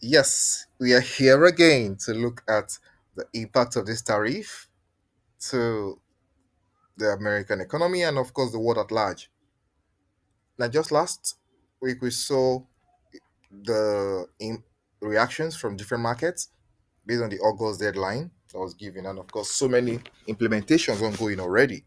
Yes, we are here again to look at the impact of this tariff to the American economy and, of course, the world at large. Now, just last week, we saw the reactions from different markets based on the August deadline that was given, and, of course, so many implementations ongoing already.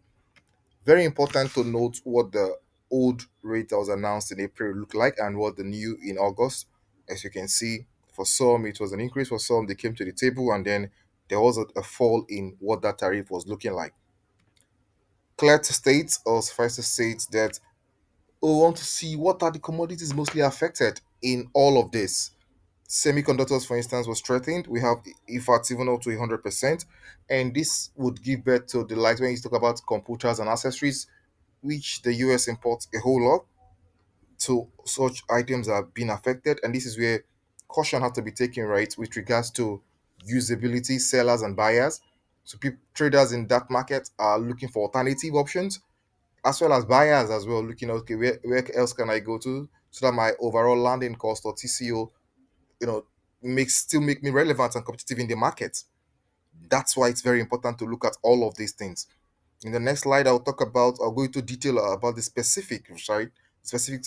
Very important to note what the old rate that was announced in April looked like and what the new in August. As you can see, for some it was an increase, for some they came to the table, and then there was a fall in what that tariff was looking like. Clear to state or suffice to state that we want to see what are the commodities mostly affected in all of this. Semiconductors, for instance, was threatened. We have IFATs even up to 100%, and this would give birth to the likes when you talk about computers and accessories, which the US imports a whole lot. So such items are being affected, and this is where caution has to be taken, right, with regards to usability, sellers and buyers. So traders in that market are looking for alternative options, as well as buyers as well, looking okay, where else can I go to so that my overall landing cost or TCO, you know, make me relevant and competitive in the market. That's why it's very important to look at all of these things. In the next slide, I'll go into detail about the specifics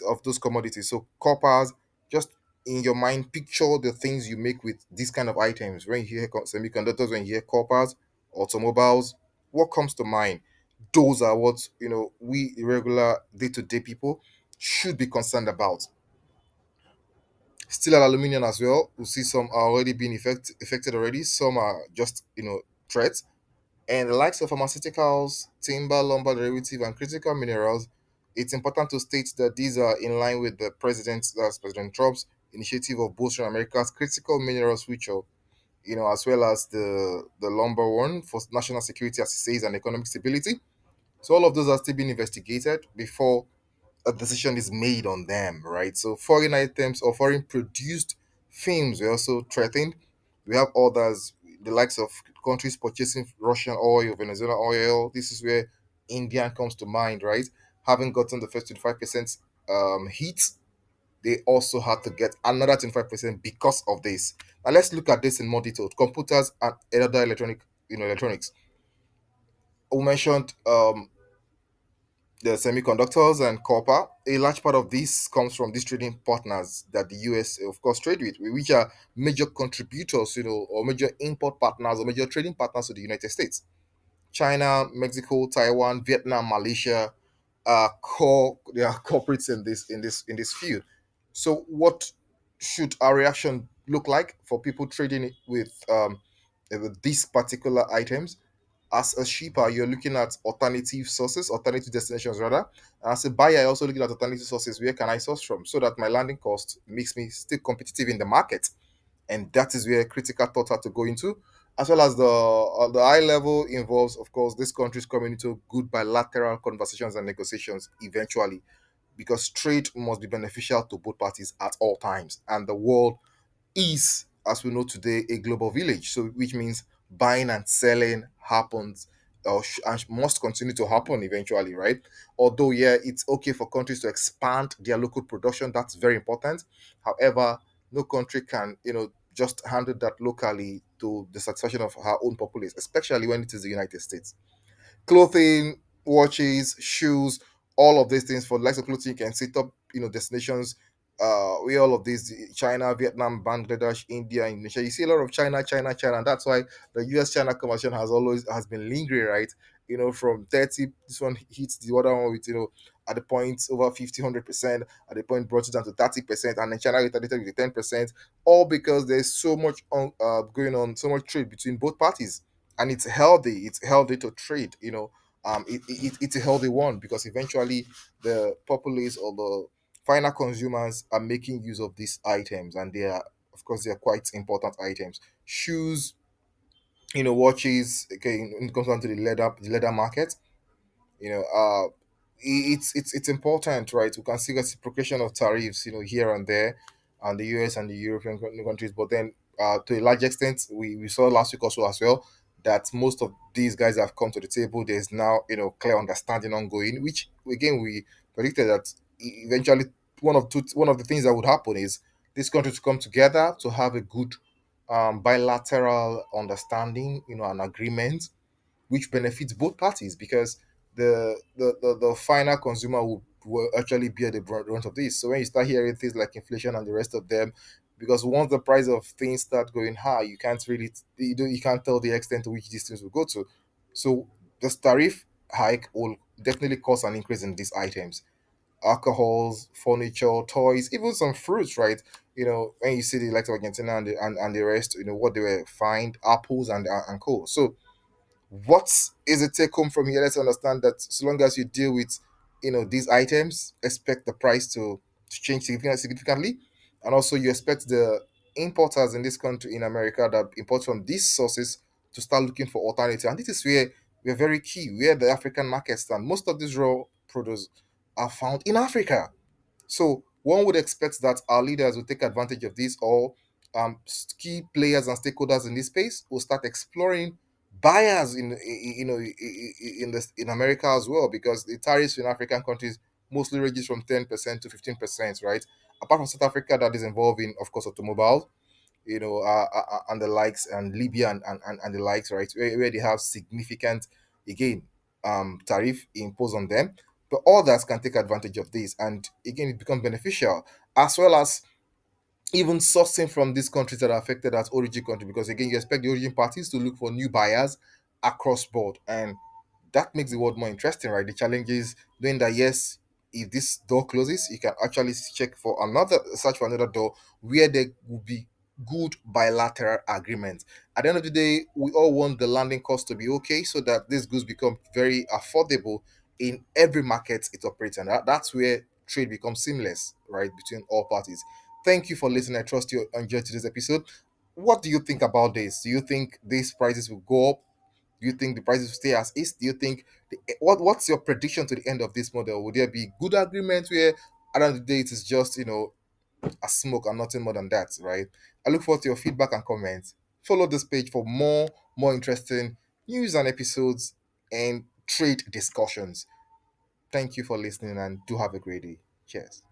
of those commodities. So coppers, just in your mind, picture the things you make with these kind of items. When you hear semiconductors, when you hear coppers, automobiles, what comes to mind? Those are what we regular day-to-day people should be concerned about. Steel and aluminium as well. We see some are already being affected already. Some are just threats, and the likes of pharmaceuticals, timber, lumber derivative, and critical minerals. It's important to state that these are in line with that's President Trump's initiative of boosting America's critical minerals future, as well as the lumber one for national security, as he says, and economic stability. So all of those are still being investigated before a decision is made on them, right? So foreign items or foreign produced films were also threatened. We have others, the likes of countries purchasing Russian oil, Venezuela oil. This is where India comes to mind, right? Having gotten the first 25% heat, they also had to get another 25% because of this. Now let's look at this in more detail. Computers and other electronics. We mentioned the semiconductors and copper. A large part of this comes from these trading partners that the US, of course, trade with, which are major contributors, or major import partners or major trading partners to the United States. China, Mexico, Taiwan, Vietnam, Malaysia are core. They are corporates in this field. So, what should our reaction look like for people trading with these particular items? As a shipper, you're looking at alternative sources, alternative destinations rather. And as a buyer, you're also looking at alternative sources. Where can I source from so that my landing cost makes me still competitive in the market? And that is where critical thought had to go into, as well as the high level involves, of course, these countries coming into good bilateral conversations and negotiations eventually, because trade must be beneficial to both parties at all times, and the world is, as we know today, a global village. So, which means buying and selling happens and must continue to happen eventually, right? Although, yeah, it's okay for countries to expand their local production. That's very important. However, no country can, just handle that locally to the satisfaction of her own populace, especially when it is the United States. Clothing, watches, shoes, all of these things. For the likes of clothing, you can set up, destinations. We all of these: China, Vietnam, Bangladesh, India, Indonesia. You see a lot of China, and that's why the US China conversation has been lingering, right? From 30, this one hits the other one with at the point over 50, 100%, at the point brought it down to 30%, and then China retaliated with the 10%, all because there's so much going on, so much trade between both parties, and it's healthy. It's healthy to trade. It's a healthy one because eventually the populace or the final consumers are making use of these items, and they are quite important items. Shoes, watches. Okay, when it comes down to the leather market, it's important, right? We can see reciprocation of tariffs, here and there, and the US and the European countries. But then, to a large extent, we saw last week also as well that most of these guys have come to the table. There's now, clear understanding ongoing, which again we predicted that eventually one of the things that would happen is these countries to come together to have a good bilateral understanding, an agreement which benefits both parties, because the final consumer will actually bear the brunt of this. So when you start hearing things like inflation and the rest of them, because once the price of things start going high, you can't really you can't tell the extent to which these things will go to. So this tariff hike will definitely cause an increase in these items: alcohols, furniture, toys, even some fruits, right? When you see the likes of Argentina and the rest, what they were fined, apples and co. So what is the take home from here? Let's understand that so long as you deal with these items, expect the price to change significantly. And also you expect the importers in this country, in America, that import from these sources, to start looking for alternative. And this is where we're very key, where the African markets stand. Most of these raw produce are found in Africa. So one would expect that our leaders will take advantage of this, or key players and stakeholders in this space will start exploring buyers in America as well, because the tariffs in African countries mostly ranges from 10% to 15%, right? Apart from South Africa, that is involved in, of course, automobile, and the likes, and Libya and the likes, right, where they have significant, again, tariff imposed on them. But others can take advantage of this, and again, it becomes beneficial, as well as even sourcing from these countries that are affected as origin country, because again, you expect the origin parties to look for new buyers across board, and that makes the world more interesting, right? The challenge is knowing that, yes, if this door closes, you can actually search for another door where there will be good bilateral agreements. At the end of the day, we all want the landing cost to be okay, so that these goods become very affordable in every market it operates in. That's where trade becomes seamless, right, between all parties. Thank you for listening. I trust you enjoyed today's episode. What do you think about this? Do you think these prices will go up? Do you think the prices will stay as is? Do you think what's your prediction to the end of this model? Will there be good agreement where at the end of the day it is just a smoke and nothing more than that, right? I look forward to your feedback and comments. Follow this page for more interesting news and episodes and trade discussions. Thank you for listening and do have a great day. Cheers.